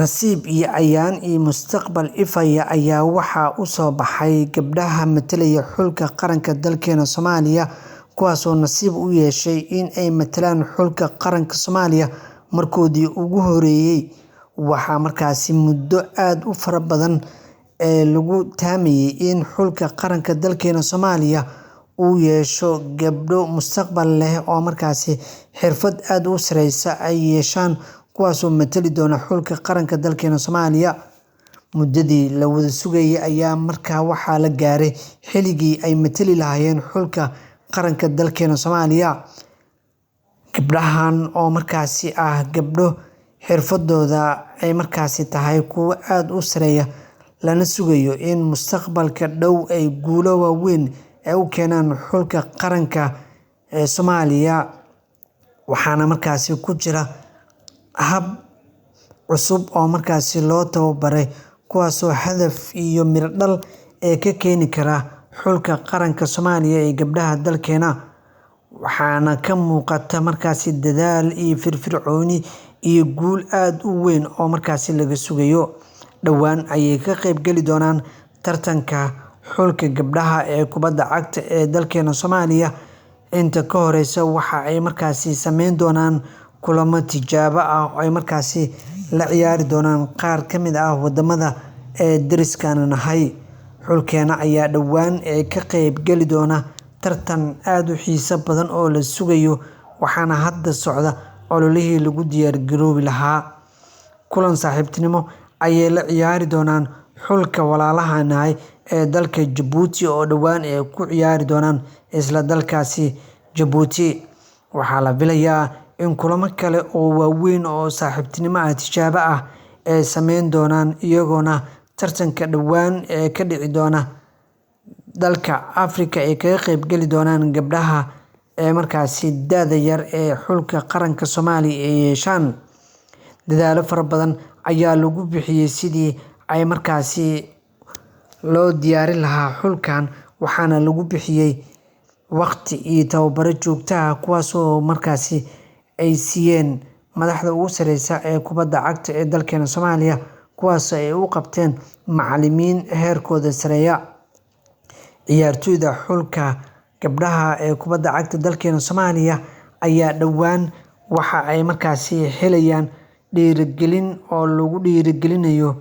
Nasiib iyo Ayaan iyo Mustaqbal Ifaya ayaa waxaa u soo baxay gabdhaha matalaya xulka qaranka dalkeena Soomaaliya kuwaas oo nasiib u yeeshay in ay matalaan xulka qaranka Soomaaliya markoodii ugu horeeyay. Waxaa markaasi muddo aad u fara badan lagu taamayay in xulka qaranka dalkeena Soomaaliya uu yeesho gabdho mustaqbal leh oo markaasi xirfad aad u sareysa ay yeeshaan kuwaas oo matali doona xulka qaranka dalkeena Soomaaliya. Muddadii la wada sugayay ayaa markaa waxaa la gaaray xilligii ay matali lahaayeen xulka qaranka dalkeena Soomaaliya. Gabdhahan oo markaasi ah gabdho xirfadooda ay markaasi tahay kuwo aad u sareeya lana sugayo in mustaqbalka dhow ay guulo waaweyn u keenaan xulka qaranka ee Soomaaliya. Waxaana markaasi ku jira hab cusub oo markaasi loo tababaray kuwaas oo hadaf iyo miro dhal ka keeni kara xulka qaranka Soomaaliya ee gabdhaha dalkeena. Waxaana ka muuqata markaasi dadaal iyo firfircooni iyo guul aad u weyn oo markaasi laga sugayo. Dhowaan ayay ka qayb gali doonaan tartanka xulka gabdhaha ee kubadda cagta ee dalkeena Soomaaliya. Inta ka horeysa waxa ay markaasi sameyn doonaan kulamo tijaabo ah oo ay markaasi la ciyaari doonaan qaar ka mid ah wadamada deriska nahay. Xulkeena ayaa dhowaan ka qayb gali doona tartan aad u xiiso badan oo la sugayo, waxaana hadda socda ololihii lagu diyaar garoobi lahaa. Kulan saaxiibtinimo ayay la ciyaari doonaan xulka walaalaha nahay ee dalka Djibouti oo dhowaan ku ciyaari doonaan isla dalkaasi Djibouti. Waxaa la filayaa in kulamo kale oo waaweyn oo saaxiibtinimo tijaabo ah ay sameyn doonaan iyagoona tartanka dhowaan ka dhici doona dalka Afrika ay kaga qayb gali doonaan gabdhaha markaasi da'da yar ee xulka qaranka Soomaaliya ay yeeshaan. Dadaalo fara badan ayaa lagu bixiyay sidii ay markaasi loo diyaarin lahaa xulkan, waxaana lagu bixiyay waqti iyo tababaro joogto ah kuwaas oo markaasi ay siiyeen madaxda ugu sareysa ee kubadda cagta ee dalkeena Soomaaliya kuwaas oo ay u qabteen macallimiin heerkooda sareeya. Ciyaartoyda xulka gabdhaha ee kubadda cagta dalkeena Soomaaliya ayaa dhowaan waxa ay markaasi helayaan dhiirigelin oo lagu dhiirigelinayo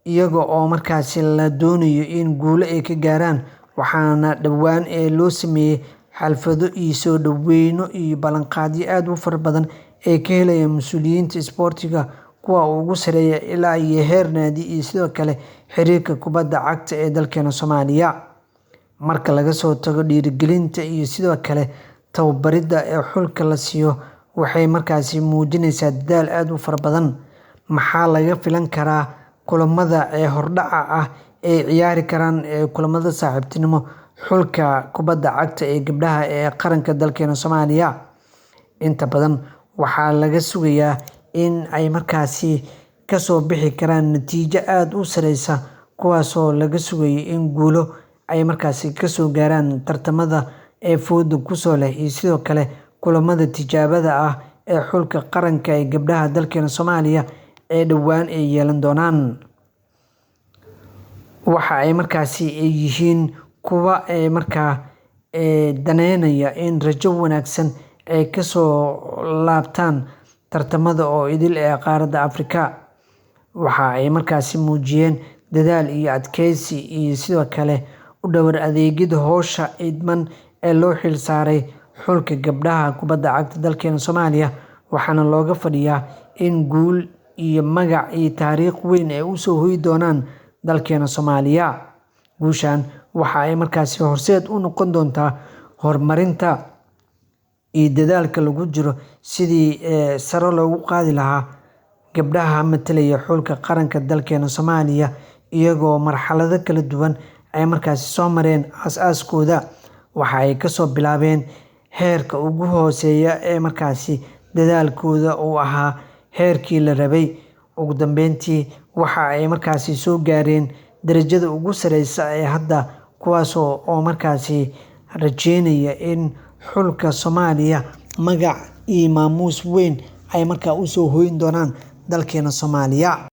iyaga oo markaasi la doonayo in guulo ay ka gaaraan. Waxaana dhowaan loo sameeyay xaflado iyo soo dhaweyno iyo ballanqaadyo aad u fara badan ay ka helayaan mas'uuliyiinta isboortiga kuwa ugu sareeya ilaa iyo heer naadi iyo sidoo kale xiriirka kubadda cagta ee dalkeena Soomaaliya. Marka laga soo tago dhiirigelinta iyo sidoo kale tababaridda xulka la siiyo, waxay markaasi muujinaysaa dadaal aad u fara badan. Maxaa laga filan karaa kulamada hordhaca ah ee ciyaari karaan kulamada saaxiibtinimo xulka kubadda cagta ee gabdhaha ee qaranka dalkeena Soomaaliya? Inta badan waxaa laga sugayaa in ay markaasi ka soo bixi karaan natiijo aad u sareysa kuwaas oo laga sugayo in guulo ay markaasi ka soo gaaraan tartamada fooda ku soo leh iyo sidoo kale kulamada tijaabada ah ee xulka qaranka ee gabdhaha dalkeena Soomaaliya ee dhowaan ay yeelan doonaan. Waxa ay markaasi yihiin kuwa markaa daneynaya in rajo wanaagsan ay ka soo laabtaan tartamada oo idil ee qaaradda Afrika. Waxa ay markaasi muujiyeen dadaal iyo adkeysi iyo sidoo kale u dhowr adeegida hawsha idman ee loo xil saaray xulka gabdhaha kubadda cagta dalkeena Soomaaliya. Waxaana looga fadhiyaa in guul iyo magac iyo taariikh weyn ay u soo hoyi doonaan dalkeena Soomaaliya. Guushan waxa ay markaasi horseed u noqon doontaa horumarinta iyo dadaalka lagu jiro sidii sare loogu qaadi lahaa gabdhaha matalaya xulka qaranka dalkeena Soomaaliya iyagoo marxalado kala duwan ay markaasi soo mareen aasaaskooda. Waxa ay ka soo bilaabeen heerka ugu hooseeya ee markaasi dadaalkooda uu ahaa heerkii la rabay. Ugu dambeyntii waxa ay markaasi soo gaareen darajada ugu sareysa ee hadda kuwaas oo markaasi rajeynaya in xulka Soomaaliya magac iyo maamuus weyn ay markaa u soo hoyin doonaan dalkeena Soomaaliya.